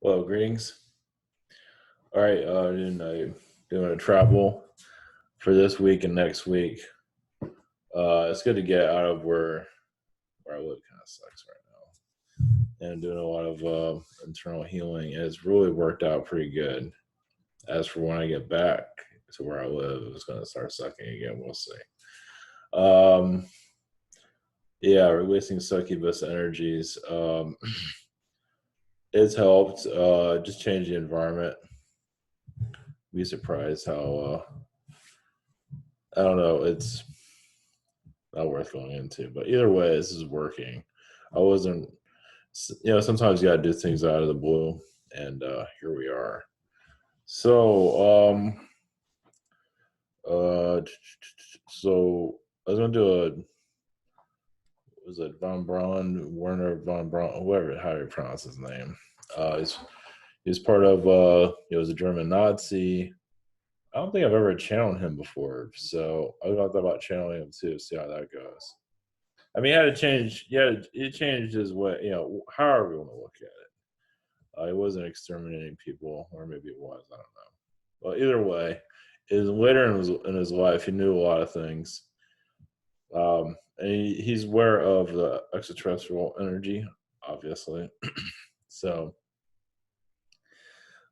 Well, greetings. All right, doing a travel for this week and next week. It's good to get out of where I live. Kind of sucks right now, and doing a lot of internal healing, and it's really worked out pretty good. As for when I get back to where I live, it's going to start sucking again. We'll see. Um, yeah, releasing succubus energies. It's helped. Just change the environment. Be surprised how I don't know. It's not worth going into. But either way, this is working. I wasn't, sometimes you got to do things out of the blue, and here we are. So, uh, so I was gonna do was it von Braun, Wernher von Braun, whatever, how do you pronounce his name? He's part of, he was a German Nazi. I don't think I've ever channeled him before, so I thought about channeling him too, see how that goes. I mean, he had to change. Yeah, he changed his way. However you want to look at it. He wasn't exterminating people, or maybe it was. I don't know. Well, either way, later in his life, he knew a lot of things, and he's aware of the extraterrestrial energy, obviously. So,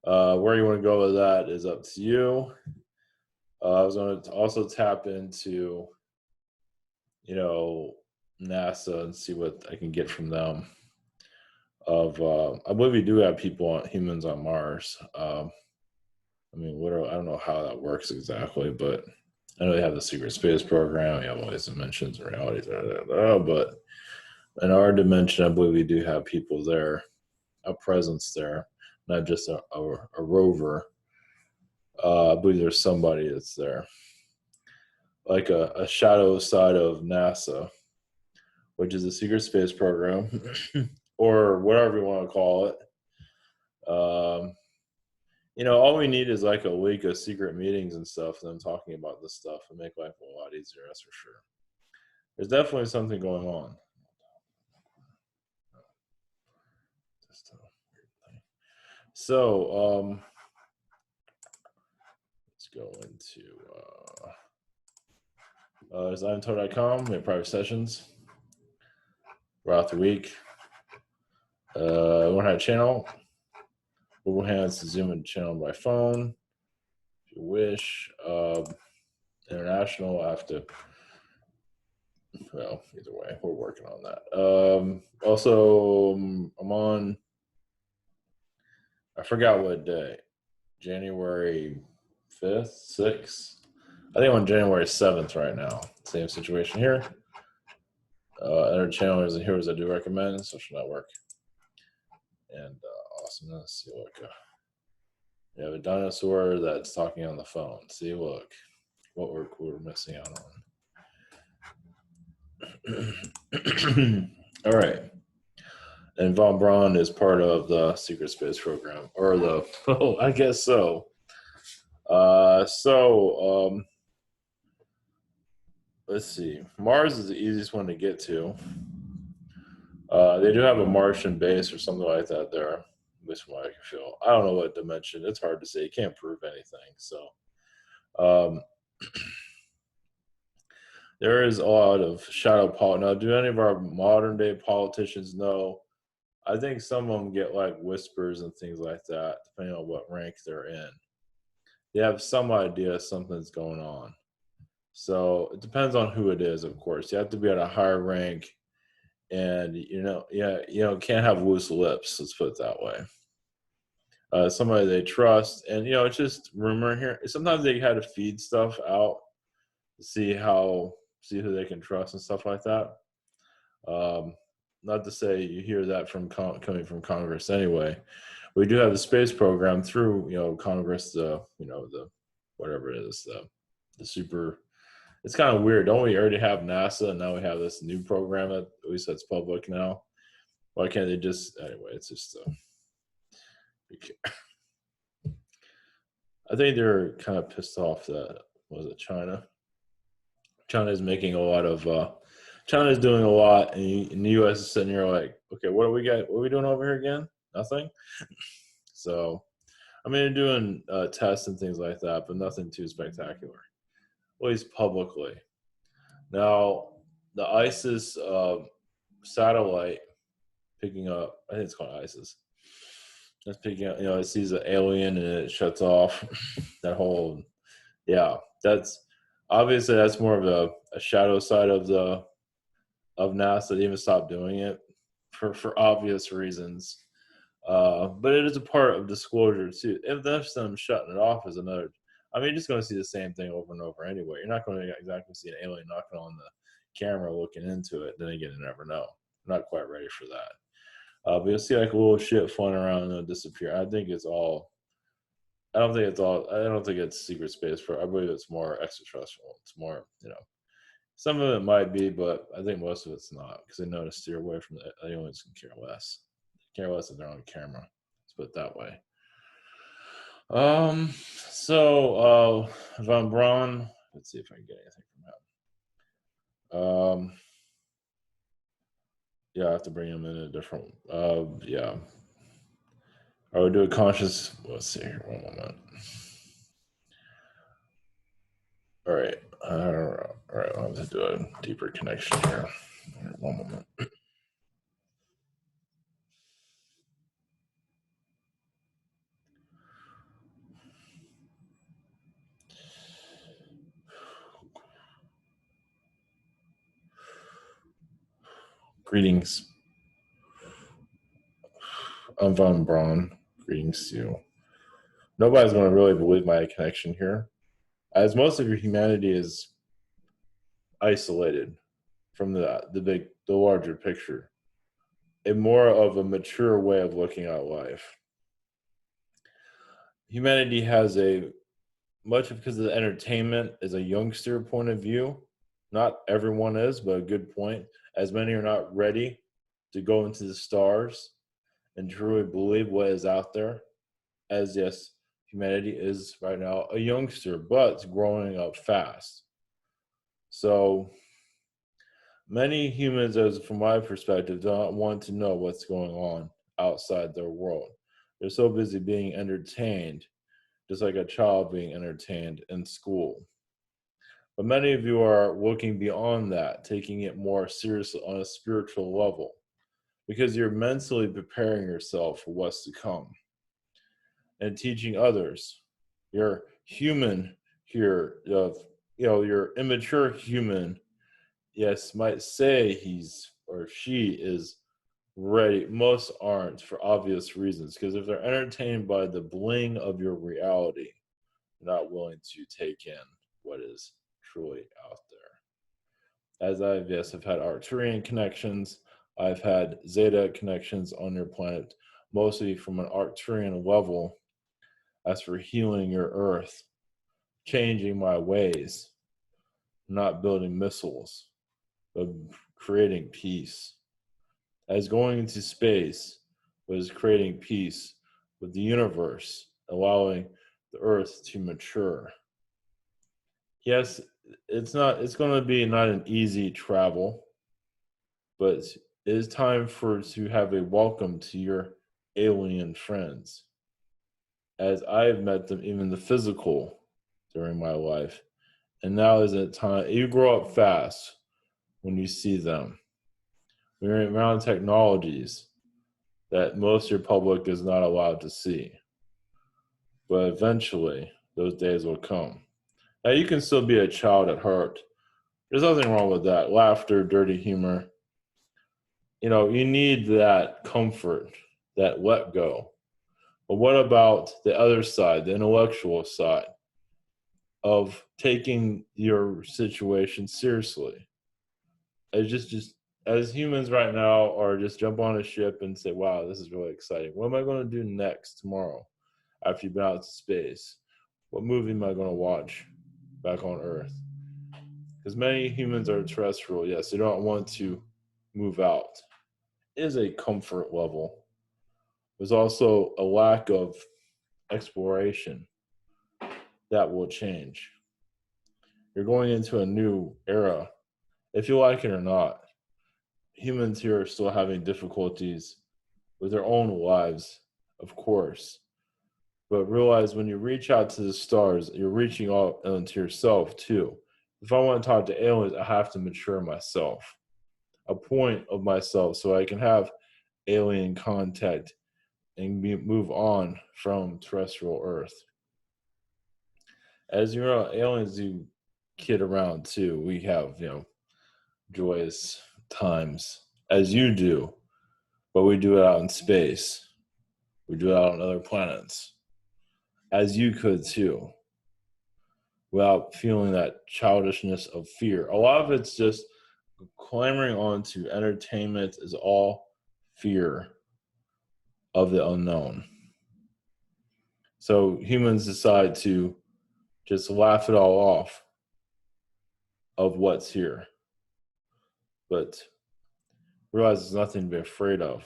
where you want to go with that is up to you. I was going to also tap into, NASA and see what I can get from them. I believe we do have humans on Mars. I mean, I don't know how that works exactly, but I know they have the secret space program. You have all these dimensions and realities, but in our dimension, I believe we do have people there, a presence there, not just a rover. I believe there's somebody that's there, like a shadow side of NASA, which is a secret space program, or whatever you want to call it. All we need is like a week of secret meetings and stuff, and them talking about this stuff and make life a lot easier. That's for sure. There's definitely something going on. So, let's go into designtone.com. We have private sessions throughout the week. Learn how to channel. Google Hands to Zoom and channel by phone if you wish. International, I have to. Well, either way, we're working on that. Also, I'm on. I forgot what day. January 5th, 6th. I think I'm on January 7th right now. Same situation here. Other channels and heroes I do recommend, Social Network. And awesomeness. See, look. You have a dinosaur that's talking on the phone. See, look. What we're missing out on. All right. And von Braun is part of the secret space program, or I guess so. Let's see. Mars is the easiest one to get to. They do have a Martian base or something like that there, at least from what I can feel. I don't know what dimension. It's hard to say. You can't prove anything. So, there is a lot of shadow politics. Now, do any of our modern day politicians know? I think some of them get like whispers and things like that, depending on what rank they're in. They have some idea something's going on. So it depends on who it is, of course. You have to be at a higher rank, and can't have loose lips. Let's put it that way. Somebody they trust, and it's just rumor here. Sometimes they had to feed stuff out to see who they can trust and stuff like that. Not to say you hear that from coming from Congress anyway. We do have the space program through Congress, the whatever it is, the super. It's kind of weird. Don't we already have NASA, and now we have this new program that at least that's public now? Why can't they just anyway? It's just I think they're kind of pissed off that China. China is making a lot of. China is doing a lot, and the U.S. is sitting here like, okay, what do we got? What are we doing over here again? Nothing. So, I mean, they're doing tests and things like that, but nothing too spectacular, at least publicly. Now, the ISIS satellite picking up, I think it's called ISIS. It's picking up, it sees an alien and it shuts off. That whole, yeah, that's obviously that's more of a shadow side of NASA. They even stopped doing it for obvious reasons. But it is a part of disclosure too. If that's them shutting it off is another. I mean, you're just going to see the same thing over and over anyway. You're not going to exactly see an alien knocking on the camera looking into it. Then again, you never know. I'm not quite ready for that. But you'll see like a little shit flying around and it'll disappear. I think it's all. I don't think it's all. I don't think it's secret space. I believe it's more extraterrestrial. It's more, some of it might be, but I think most of it's not because they know to steer away from the aliens and care less. They care less if they're on camera. Let's put it that way. So Von Braun, let's see if I can get anything from him. Yeah, I have to bring him in a different. Yeah, I would do a conscious. Let's see here. One moment. All right. All right. I'll have to do a deeper connection here. One moment. Greetings. I'm Von Braun. Greetings to you. Nobody's going to really believe my connection here, as most of your humanity is isolated from the larger picture, a more of a mature way of looking at life. Humanity has much because of the entertainment is a youngster point of view. Not everyone is, but a good point. As many are not ready to go into the stars and truly believe what is out there. As yes, humanity is right now a youngster, but it's growing up fast. So many humans, as from my perspective, don't want to know what's going on outside their world. They're so busy being entertained, just like a child being entertained in school. But many of you are looking beyond that, taking it more seriously on a spiritual level, because you're mentally preparing yourself for what's to come and teaching others. You're human here, your immature human, yes, might say he's or she is ready. Most aren't for obvious reasons, because if they're entertained by the bling of your reality, they're not willing to take in what is truly out there. As I've have had Arcturian connections, I've had Zeta connections on your planet, mostly from an Arcturian level. As for healing your Earth, changing my ways, not building missiles, but creating peace. As going into space was creating peace with the universe, allowing the Earth to mature. Yes, it's going to be not an easy travel, but it is time to have a welcome to your alien friends. As I've met them, even the physical, during my life. And now is a time, you grow up fast when you see them. We're around technologies that most of your public is not allowed to see. But eventually, those days will come. Now, you can still be a child at heart. There's nothing wrong with that. Laughter, dirty humor. You need that comfort, that let go. But what about the other side, the intellectual side of taking your situation seriously? As humans right now are just jump on a ship and say, wow, this is really exciting. What am I going to do next tomorrow after you've been out to space? What movie am I going to watch back on Earth? Because many humans are terrestrial. Yes, they don't want to move out. It is a comfort level. There's also a lack of exploration that will change. You're going into a new era, if you like it or not. Humans here are still having difficulties with their own lives, of course. But realize when you reach out to the stars, you're reaching out into yourself too. If I want to talk to aliens, I have to mature myself, a point of myself, so I can have alien contact and move on from terrestrial Earth. As you know, aliens do kid around too. We have, joyous times, as you do, but we do it out in space. We do it out on other planets, as you could too, without feeling that childishness of fear. A lot of it's just clamoring on to entertainment is all fear of the unknown. So humans decide to just laugh it all off of what's here. But realize there's nothing to be afraid of.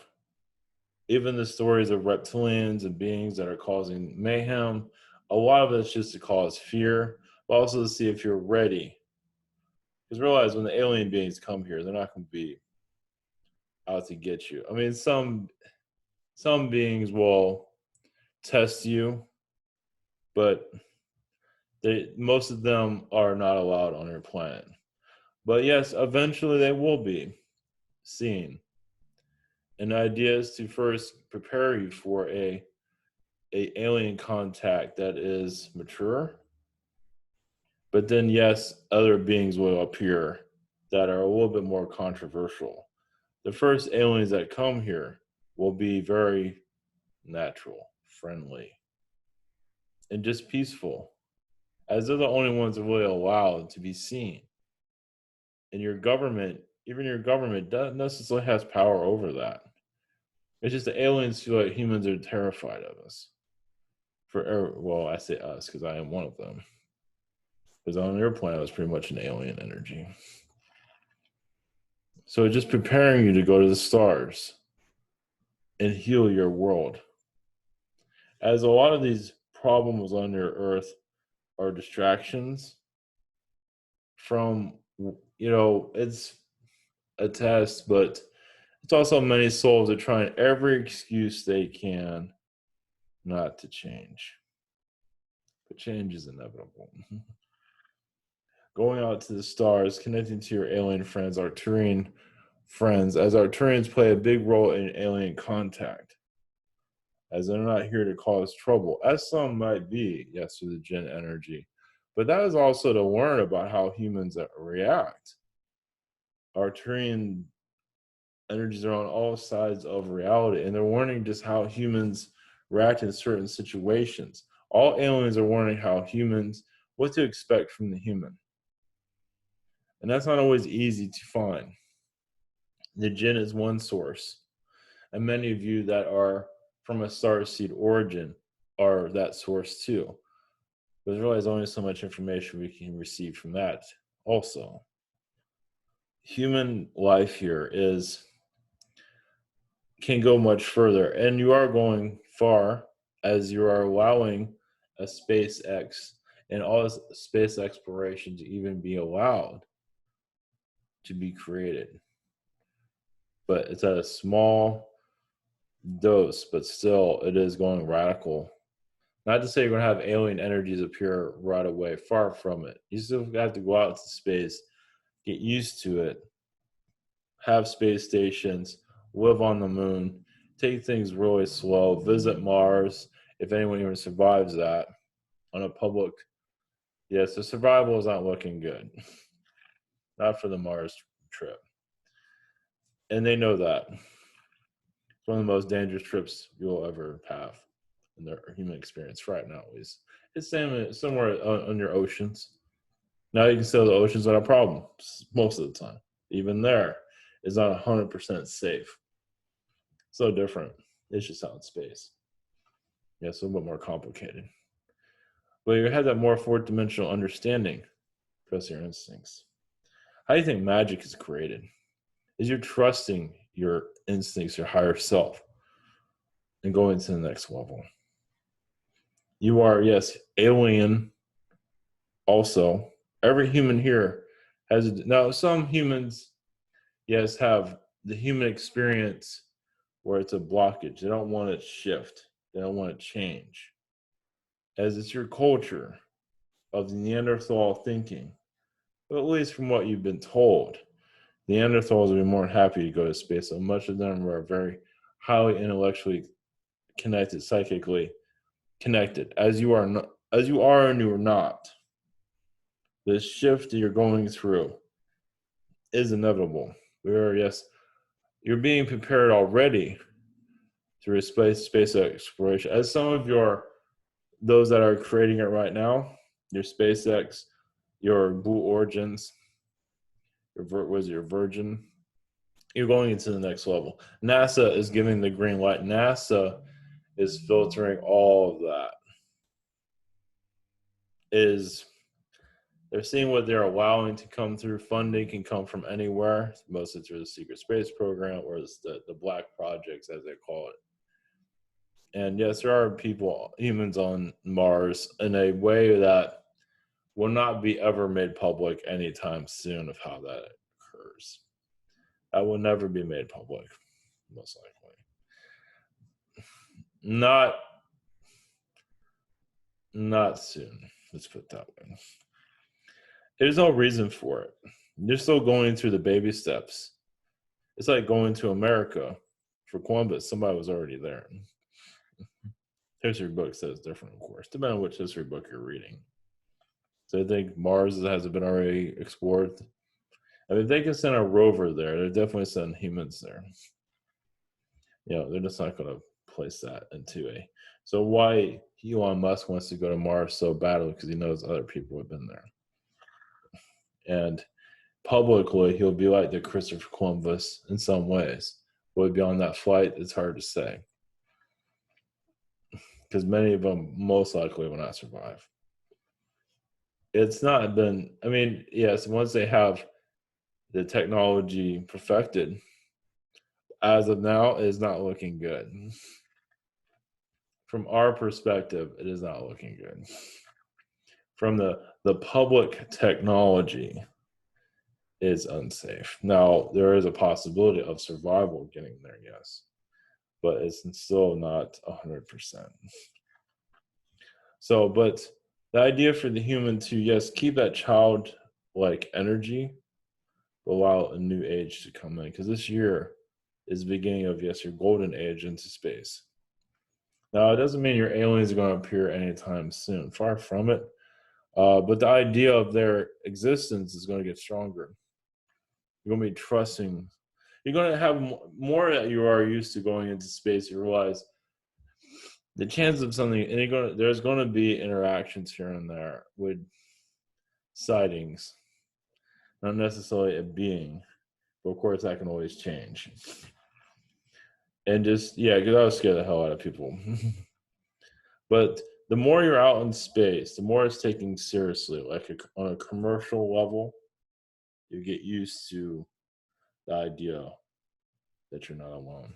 Even the stories of reptilians and beings that are causing mayhem, a lot of it's just to cause fear, but also to see if you're ready. Because realize when the alien beings come here, they're not going to be out to get you. I mean, some beings will test you, but most of them are not allowed on your planet. But yes, eventually they will be seen. And the idea is to first prepare you for a alien contact that is mature. But then, yes, other beings will appear that are a little bit more controversial. The first aliens that come here will be very natural, friendly, and just peaceful, as they're the only ones that really allowed to be seen. And your government, even your government, doesn't necessarily has power over that. It's just the aliens feel like humans are terrified of us. Well, I say us because I am one of them. Because on your planet, it was pretty much an alien energy. So just preparing you to go to the stars and heal your world. As a lot of these problems on your earth are distractions from, it's a test, but it's also many souls are trying every excuse they can not to change. But change is inevitable. Going out to the stars, connecting to your alien friends, Arcturian friends, as Arcturians play a big role in alien contact, as they're not here to cause trouble, as some might be, yes, through the Jinn energy. But that is also to learn about how humans react. Arcturian energies are on all sides of reality, and they're learning just how humans react in certain situations. All aliens are learning how humans, what to expect from the human. And that's not always easy to find. The Jinn is one source, and many of you that are from a starseed origin are that source too. But there's really only so much information we can receive from that also. Human life here can go much further, and you are going far as you are allowing a SpaceX and all this space exploration to even be allowed to be created. But it's at a small dose, but still it is going radical. Not to say you're going to have alien energies appear right away, far from it. You still have to go out to space, get used to it, have space stations, live on the moon, take things really slow, visit Mars, if anyone even survives that on a public. Yes, the survival is not looking good. Not for the Mars trip. And they know that. It's one of the most dangerous trips you'll ever have in their human experience right now, at least. It's somewhere on your oceans. Now you can sail the oceans without a problem most of the time. Even there, it's not 100% safe. So different. It's just out in space. Yeah, it's a little bit more complicated. But you have that more fourth dimensional understanding. Trust your instincts. How do you think magic is created? Is you're trusting your instincts, your higher self, and going to the next level. You are, yes, alien also. Every human here has, now some humans, yes, have the human experience where it's a blockage. They don't want it to shift. They don't want to change. as it's your culture of the Neanderthal thinking. But at least from what you've been told, Neanderthals would be more than happy to go to space. So much of them are very highly intellectually connected, psychically connected, as you are, as you are and you are not. This shift that you're going through is inevitable. Where yes, you're being prepared already through space exploration. As some of those that are creating it right now, your SpaceX, your Blue Origins, your Virgin, you're going into the next level. NASA is giving the green light. NASA is filtering all of that. They're seeing what they're allowing to come through. Funding can come from anywhere, mostly through the secret space program or the black projects, as they call it. And yes, there are humans on Mars in a way that will not be ever made public anytime soon of how that occurs. That will never be made public, most likely. Not soon. Let's put it that way. There's no reason for it. You're still going through the baby steps. It's like going to America for Columbus. Somebody was already there. History book says different, of course, depending on which history book you're reading. So I think Mars has been already explored. I mean, if they can send a rover there, they're definitely sending humans there. They're just not going to place that into a. So why Elon Musk wants to go to Mars so badly? Because he knows other people have been there. And publicly, he'll be like the Christopher Columbus in some ways. Will he be on that flight? It's hard to say. Because many of them most likely will not survive. It's not been, I mean, yes, once they have the technology perfected, as of now, it is not looking good. From our perspective, it is not looking good. From the public technology is unsafe. Now, there is a possibility of survival getting there, yes, but it's still not 100%. So, but the idea for the human to, yes, keep that childlike energy, but allow a new age to come in, because this year is the beginning of, yes, your golden age into space. Now, it doesn't mean your aliens are going to appear anytime soon. Far from it. But the idea of their existence is going to get stronger. You're going to be trusting. You're going to have more that you are used to going into space. You realize the chance of something, and there's going to be interactions here and there with sightings, not necessarily a being, but of course that can always change. And just, because I was scared the hell out of people. But the more you're out in space, the more it's taken seriously. Like on a commercial level, you get used to the idea that you're not alone.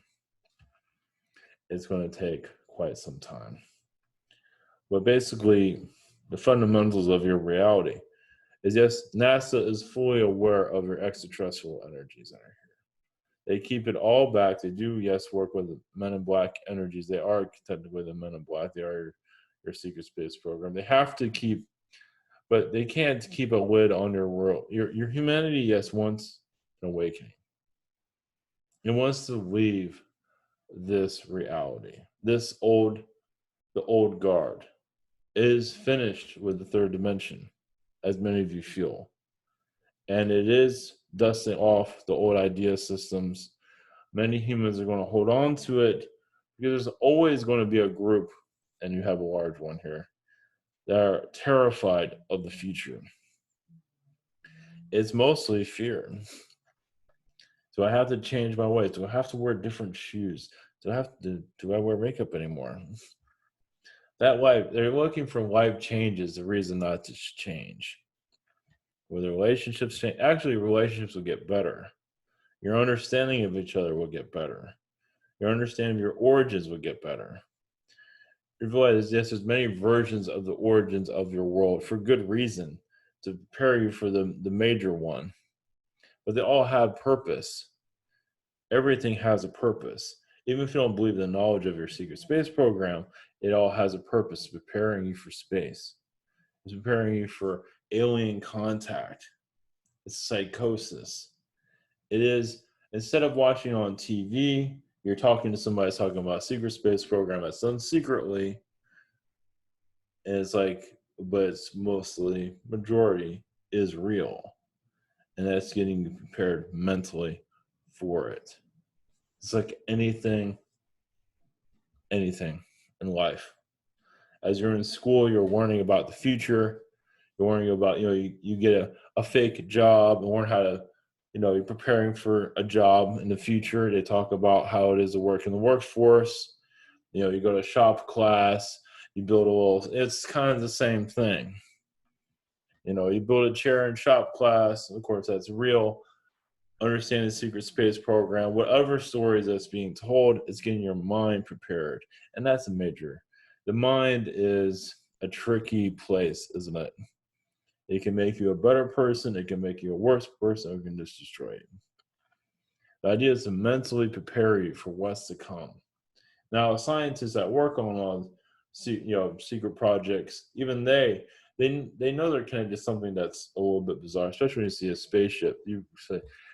It's going to take quite some time. But basically, the fundamentals of your reality is, yes, NASA is fully aware of your extraterrestrial energies that are here. They keep it all back. They do, yes, work with Men in Black energies. They are technically the Men in Black. They are your secret space program. They have to keep, but they can't keep a lid on your world. Your humanity, yes, wants an awakening. It wants to leave this reality. The old guard is finished with the third dimension, as many of you feel. And it is dusting off the old idea systems. Many humans are going to hold on to it because there's always going to be a group, and you have a large one here, that are terrified of the future. It's mostly fear. Do I have to change my ways? Do I have to wear different shoes? Do I wear makeup anymore? That life, they're looking for life changes, the reason not to change. Will the relationships change? Actually, relationships will get better. Your understanding of each other will get better. Your understanding of your origins will get better. You realize, yes, there's many versions of the origins of your world for good reason, to prepare you for the major one. But they all have purpose. Everything has a purpose. Even if you don't believe the knowledge of your secret space program, it all has a purpose, preparing you for space. It's preparing you for alien contact. It's psychosis. It is, instead of watching on TV, you're talking to somebody talking about a secret space program that's done secretly. And it's like, but it's mostly, majority is real. And that's getting you prepared mentally for it. It's like anything in life. As you're in school, you're learning about the future. You're learning about, you get a fake job and learn how to, you're preparing for a job in the future. They talk about how it is to work in the workforce. You go to shop class, you build it's kind of the same thing. You build a chair in shop class. Of course, that's real. Understand the secret space program. Whatever stories that's being told, is getting your mind prepared. And that's a major. The mind is a tricky place, isn't it? It can make you a better person. It can make you a worse person. Or it can just destroy you. The idea is to mentally prepare you for what's to come. Now, scientists that work on secret projects, even they know they're connected to something that's a little bit bizarre, especially when you see a spaceship.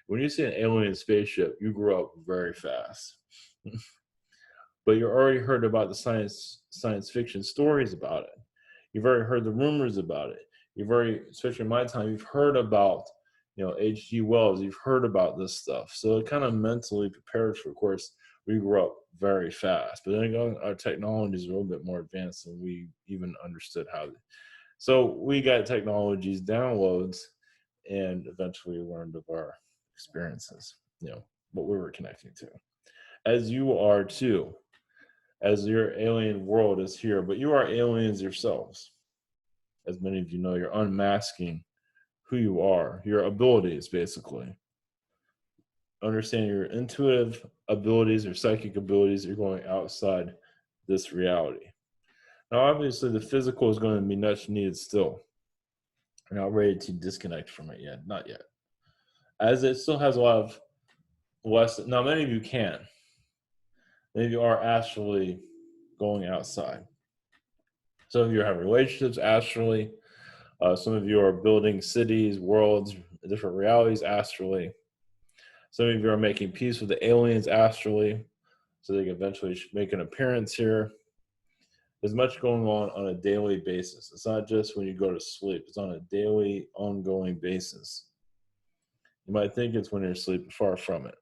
When you see an alien spaceship, you grow up very fast. But you already heard about the science fiction stories about it. You've already heard the rumors about it. Especially in my time, you've heard about, H.G. Wells. You've heard about this stuff. So it kind of mentally prepares for, of course, we grew up very fast. But then again, our technology is a little bit more advanced than we even understood how. So we got technologies, downloads, and eventually learned of our experiences, what we were connecting to. As you are too, as your alien world is here, but you are aliens yourselves. As many of you know, you're unmasking who you are, your abilities, basically. Understand your intuitive abilities, your psychic abilities, you're going outside this reality. Now, obviously, the physical is going to be much needed still. You're not ready to disconnect from it yet, not yet. As it still has a lot of lessons. Now, many of you can. Many of you are astrally going outside. Some of you have relationships astrally. Some of you are building cities, worlds, different realities astrally. Some of you are making peace with the aliens astrally, so they can eventually make an appearance here. There's much going on a daily basis. It's not just when you go to sleep. It's on a daily, ongoing basis. You might think it's when you're asleep, far from it.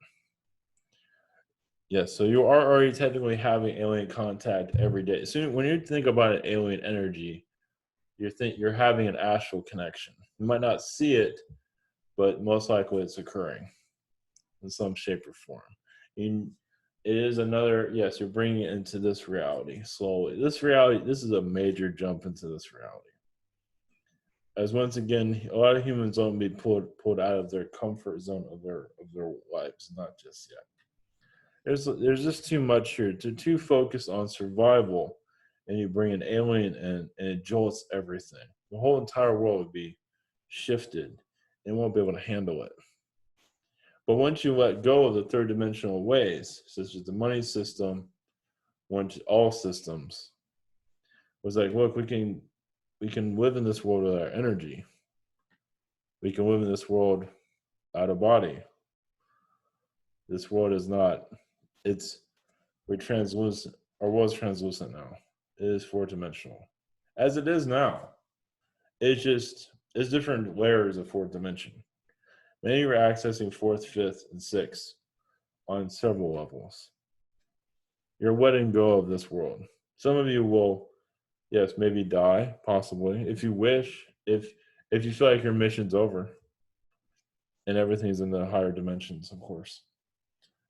Yes, so you are already technically having alien contact every day. So when you think about an alien energy, you're having an astral connection. You might not see it, but most likely it's occurring in some shape or form. It is another, yes, you're bringing it into this reality slowly. This is a major jump into this reality. As once again, a lot of humans don't be pulled out of their comfort zone of their lives, not just yet. There's just too much here. To too focused on survival, and you bring an alien in, and it jolts everything. The whole entire world would be shifted, and won't be able to handle it. But once you let go of the third dimensional ways, such as the money system, all systems, was like, look, we can live in this world with our energy. We can live in this world out of body. This world is not. We're translucent, or was translucent now. It is fourth dimensional, as it is now. It's different layers of fourth dimension. Many are accessing fourth, fifth, and sixth on several levels. You're letting go of this world. Some of you will, yes, maybe die, possibly, if you wish, if you feel like your mission's over and everything's in the higher dimensions, of course.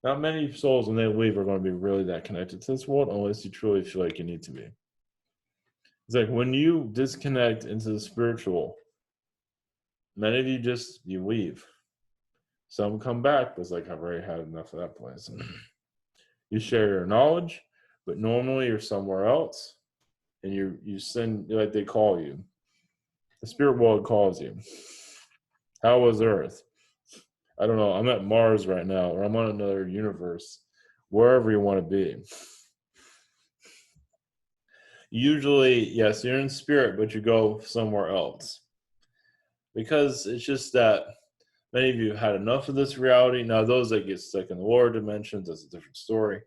Not many souls, when they leave, are going to be really that connected to this world unless you truly feel like you need to be. It's like when you disconnect into the spiritual, many of you leave. Some come back, but it's like, I've already had enough of that place. You share your knowledge, but normally you're somewhere else, and you send, like they call you. The spirit world calls you. How was Earth? I don't know. I'm at Mars right now, or I'm on another universe wherever you want to be. Usually, yes, you're in spirit, but you go somewhere else. Because it's just that many of you had enough of this reality. Now, those that get stuck in the lower dimensions, that's a different story.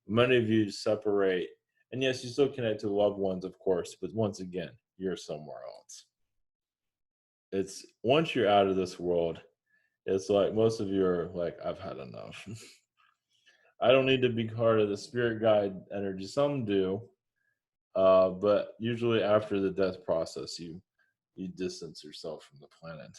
Many of you separate. And yes, you still connect to loved ones, of course, but once again, you're somewhere else. It's once you're out of this world, it's like most of you are like, I've had enough. I don't need to be part of the spirit guide energy. Some do, but usually after the death process, you distance yourself from the planet.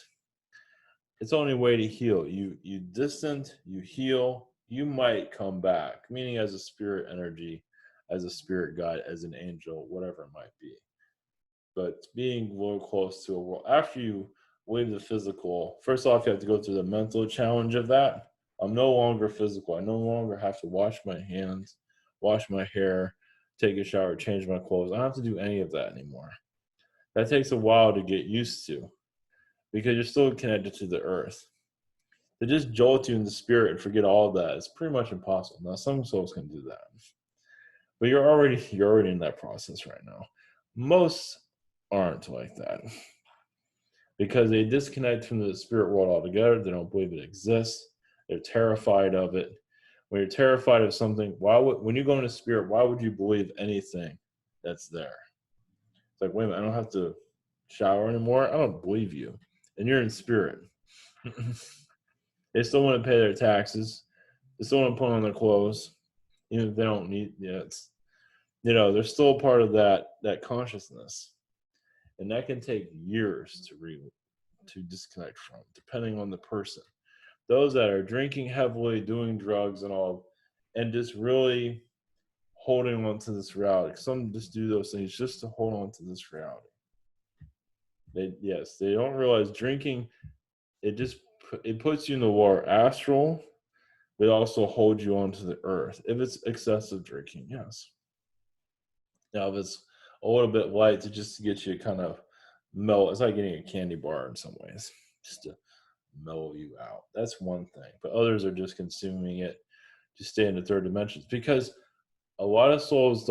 It's the only way to heal. You distant, you heal, you might come back, meaning as a spirit energy, as a spirit guide, as an angel, whatever it might be. But being real close to a world after you leave the physical, first off, you have to go through the mental challenge of that. I'm no longer physical. I no longer have to wash my hands, wash my hair, take a shower, change my clothes. I don't have to do any of that anymore. That takes a while to get used to because you're still connected to the earth. To just jolt you in the spirit and forget all of that is pretty much impossible. Now, some souls can do that, but you're already in that process right now. Most aren't like that because they disconnect from the spirit world altogether. They don't believe it exists. They're terrified of it. When you're terrified of something, when you go into spirit, why would you believe anything that's there? It's like, wait a minute, I don't have to shower anymore. I don't believe you, and you're in spirit. They still want to pay their taxes. They still want to put on their clothes, even if they don't need. Yeah, it's they're still part of that consciousness, and that can take years to disconnect from, depending on the person. Those that are drinking heavily, doing drugs and all, and just really holding on to this reality. Some just do those things just to hold on to this reality. They don't realize drinking, it puts you in the lower astral, but it also holds you onto the earth. If it's excessive drinking, yes. Now, if it's a little bit light to just get you kind of melt, it's like getting a candy bar in some ways, just to mellow you out. That's one thing. But others are just consuming it to stay in the third dimensions because a lot of souls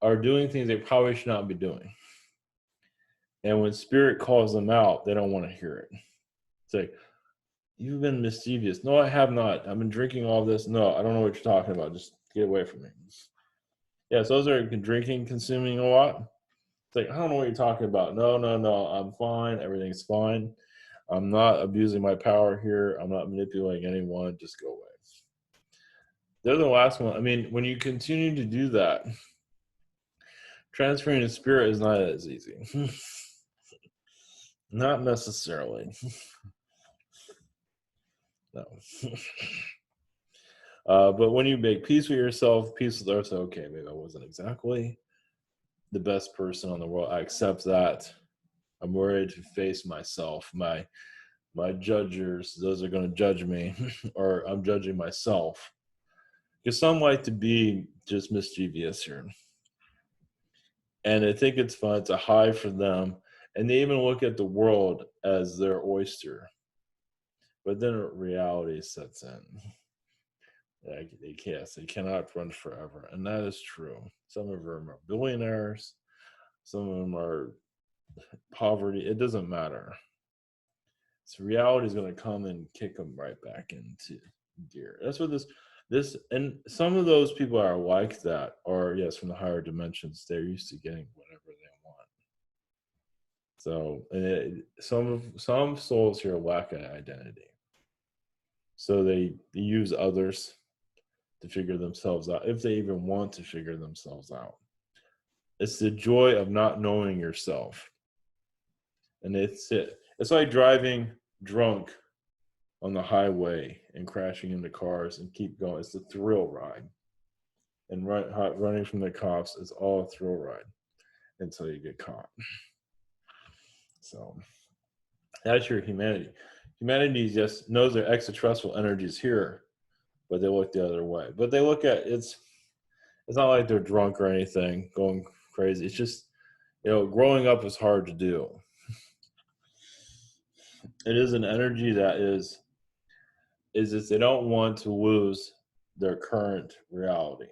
are doing things they probably should not be doing. And when spirit calls them out, they don't want to hear it. It's like, you've been mischievous. No, I have not. I've been drinking all this. No, I don't know what you're talking about. Just get away from me. Yeah, so those are drinking, consuming a lot. It's like, I don't know what you're talking about. No, I'm fine. Everything's fine. I'm not abusing my power here. I'm not manipulating anyone. Just go away. They're the last one. I mean, when you continue to do that, transferring to spirit is not as easy. Not necessarily. No. But when you make peace with yourself, peace with others, okay, maybe I wasn't exactly the best person on the world. I accept that. I'm ready to face myself. My judgers, those are going to judge me, or I'm judging myself. Because some like to be just mischievous here. And I think it's fun. It's a high for them. And they even look at the world as their oyster. But then reality sets in. They cannot run forever. And that is true. Some of them are billionaires. Some of them are poverty. It doesn't matter. So reality is going to come and kick them right back into gear. That's what this and some of those people are like that, or yes, from the higher dimensions, they're used to getting whatever they want. So, and some souls here lack an identity, so they use others to figure themselves out, if they even want to figure themselves out. It's the joy of not knowing yourself, and it's like driving drunk on the highway and crashing into cars and keep going. It's a thrill ride. And running from the cops is all a thrill ride until you get caught. So that's your humanity. Humanity just knows their extraterrestrial energy is here, but they look the other way. But they look at it's not like they're drunk or anything, going crazy. It's just, growing up is hard to do. It is an energy that is they don't want to lose their current reality.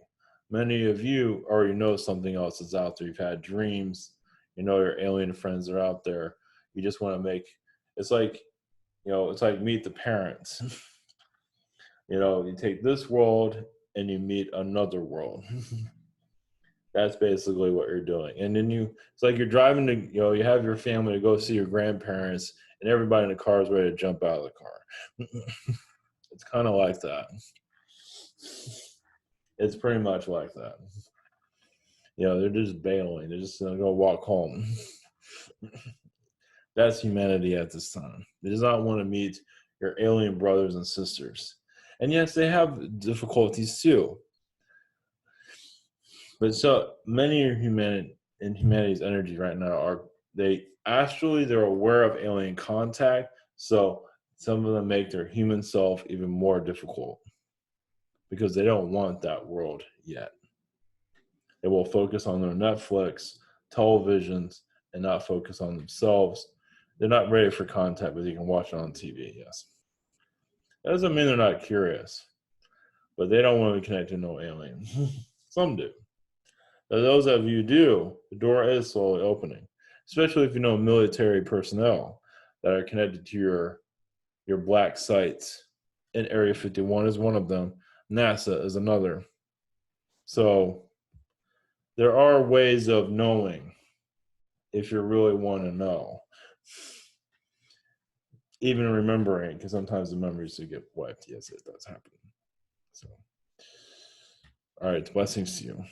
Many of you already know something else is out there. You've had dreams, you know your alien friends are out there. You just want to make it's like, it's like Meet the Parents. You take this world and you meet another world. That's basically what you're doing. And then it's like you're driving to, you have your family to go see your grandparents, and everybody in the car is ready to jump out of the car. It's kind of like that. It's pretty much like that. They're just bailing. They're just going to go walk home. That's humanity at this time. They does not want to meet your alien brothers and sisters. And yes, they have difficulties too. But so many in humanity's energy right now they're aware of alien contact. So some of them make their human self even more difficult because they don't want that world yet. They will focus on their Netflix, televisions, and not focus on themselves. They're not ready for contact, but you can watch it on TV, yes. That doesn't mean they're not curious, but they don't want to be connected to no alien. Some do. Now, those of you do, the door is slowly opening, especially if you know military personnel that are connected to your black sites. And Area 51 is one of them. NASA is another. So there are ways of knowing if you really want to know. Even remembering, because sometimes the memories do get wiped. Yes, it does happen. So, all right, blessings to you.